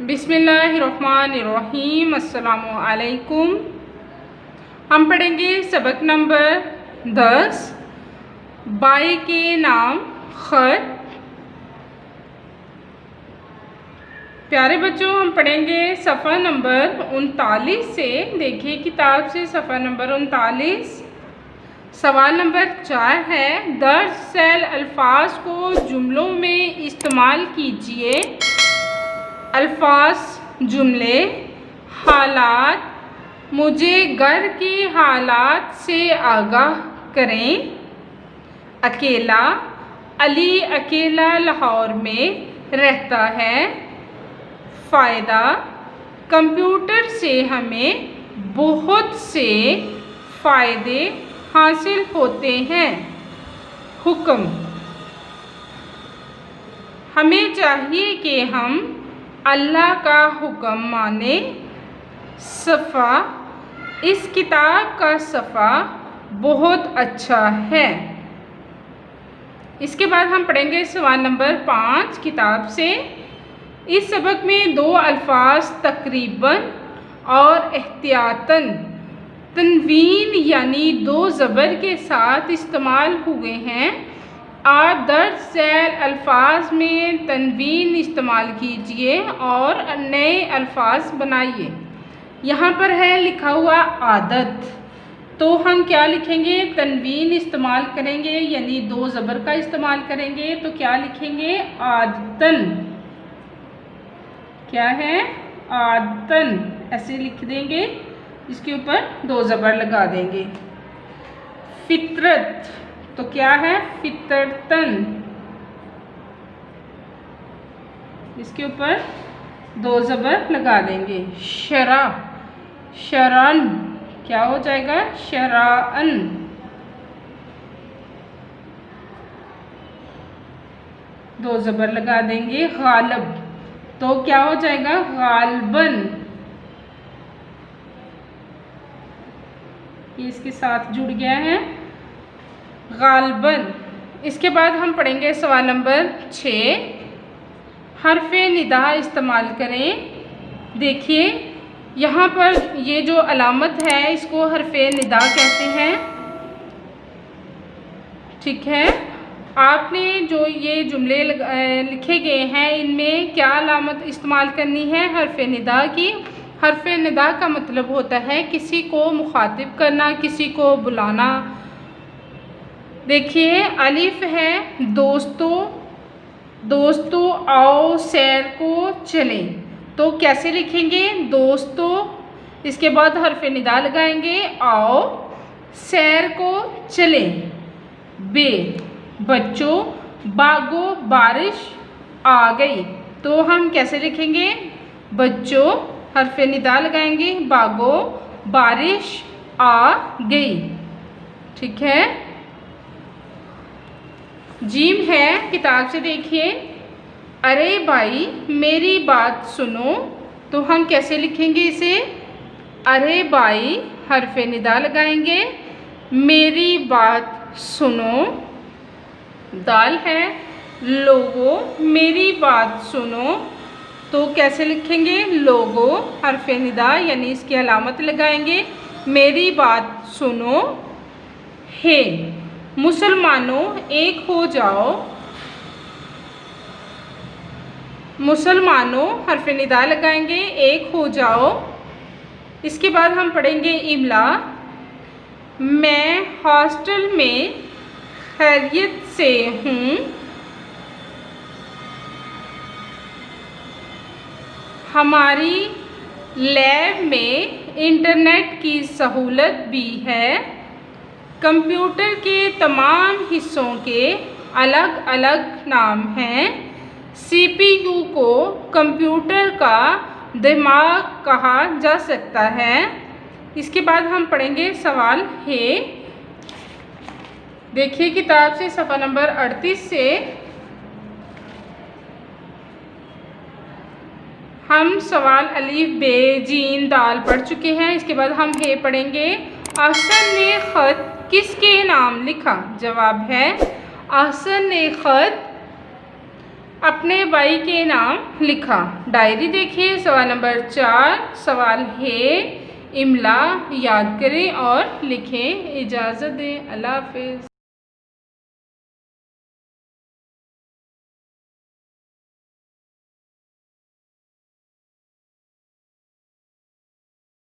बिस्मिल्लाहिर्रहमानिर्रहीम। अस्सलामुअलैकुम। हम पढ़ेंगे सबक नंबर 10 बाई के नाम खत। प्यारे बच्चों, हम पढ़ेंगे सफ़ा नंबर 39 से। देखिए किताब से सफ़ा नंबर 39। सवाल नंबर 4 है, दर्ज सैल अल्फाज को जुमलों में इस्तेमाल कीजिए। अल्फाज, जुमले, हालात। मुझे घर के हालात से आगाह करें। अकेला, अली अकेला लाहौर में रहता है। फ़ायदा, कंप्यूटर से हमें बहुत से फ़ायदे हासिल होते हैं। हुक्म, हमें चाहिए कि हम अल्लाह का हुक्म माने। सफ़ा, इस किताब का सफ़ा बहुत अच्छा है। इसके बाद हम पढ़ेंगे सवाल नंबर 5 किताब से। इस सबक में 2 अल्फाज तकरीबन और एहतियातन तनवीन यानी 2 ज़बर के साथ इस्तेमाल हुए हैं। आप दर्ज सैल अल्फाज में तनवीन इस्तेमाल कीजिए और नए अल्फाज बनाइए। यहाँ पर है लिखा हुआ आदत, तो हम क्या लिखेंगे? तनवीन इस्तेमाल करेंगे यानी 2 ज़बर का इस्तेमाल करेंगे। तो क्या लिखेंगे? आदतन। क्या है? आदतन, ऐसे लिख देंगे। इसके ऊपर 2 ज़बर लगा देंगे। फितरत, तो क्या है? फितरतन। इसके ऊपर 2 ज़बर लगा देंगे। शरा, शरान, क्या हो जाएगा? शराअन। दो ज़बर लगा देंगे। गालब, तो क्या हो जाएगा? गालबन। ये इसके साथ जुड़ गया है, गालबन। इसके बाद हम पढ़ेंगे सवाल नंबर 6, हर्फ़े निदा इस्तेमाल करें। देखिए यहाँ पर ये जो अलामत है इसको हर्फ़े निदा कहते हैं। ठीक है, आपने जो ये जुमले लिखे गए हैं इनमें क्या अलामत इस्तेमाल करनी है? हर्फ़े निदा की। हर्फ़े निदा का मतलब होता है किसी को मुखातिब करना, किसी को बुलाना। देखिए अलिफ है दोस्तों, दोस्तों आओ सैर को चलें। तो कैसे लिखेंगे? दोस्तों, इसके बाद हर्फ़े निदा लगाएंगे, आओ सैर को चलें। बे, बच्चों, बागो बारिश आ गई। तो हम कैसे लिखेंगे? बच्चों, हर्फ़े निदा लगाएंगे, बागो बारिश आ गई। ठीक है। जीम है किताब से। देखिए, अरे भाई मेरी बात सुनो। तो हम कैसे लिखेंगे इसे? अरे भाई, हर्फ़े निदा लगाएंगे, मेरी बात सुनो। दाल है लोगो, मेरी बात सुनो। तो कैसे लिखेंगे? लोगो, हर्फ़े निदा यानी इसकी अलामत लगाएंगे, मेरी बात सुनो। हे, मुसलमानों एक हो जाओ। मुसलमानों, हर्फ़े निदा लगाएंगे, एक हो जाओ। इसके बाद हम पढ़ेंगे इमला। मैं हॉस्टल में खैरियत से हूँ। हमारी लैब में इंटरनेट की सहूलत भी है। कंप्यूटर के तमाम हिस्सों के अलग अलग नाम हैं। CPU को कंप्यूटर का दिमाग कहा जा सकता है। इसके बाद हम पढ़ेंगे सवाल है। देखिए किताब से सफ़ा नंबर 38 से। हम सवाल अलीफ बे जीन दाल पढ़ चुके हैं। इसके बाद हम हे पढ़ेंगे। अहसन ने ख़त किसके नाम लिखा? जवाब है अहसन ने ख़त अपने भाई के नाम लिखा। डायरी देखिए, सवाल नंबर 4 सवाल है इमला याद करें और लिखें। इजाज़त दें, अल्लाह हाफिज़।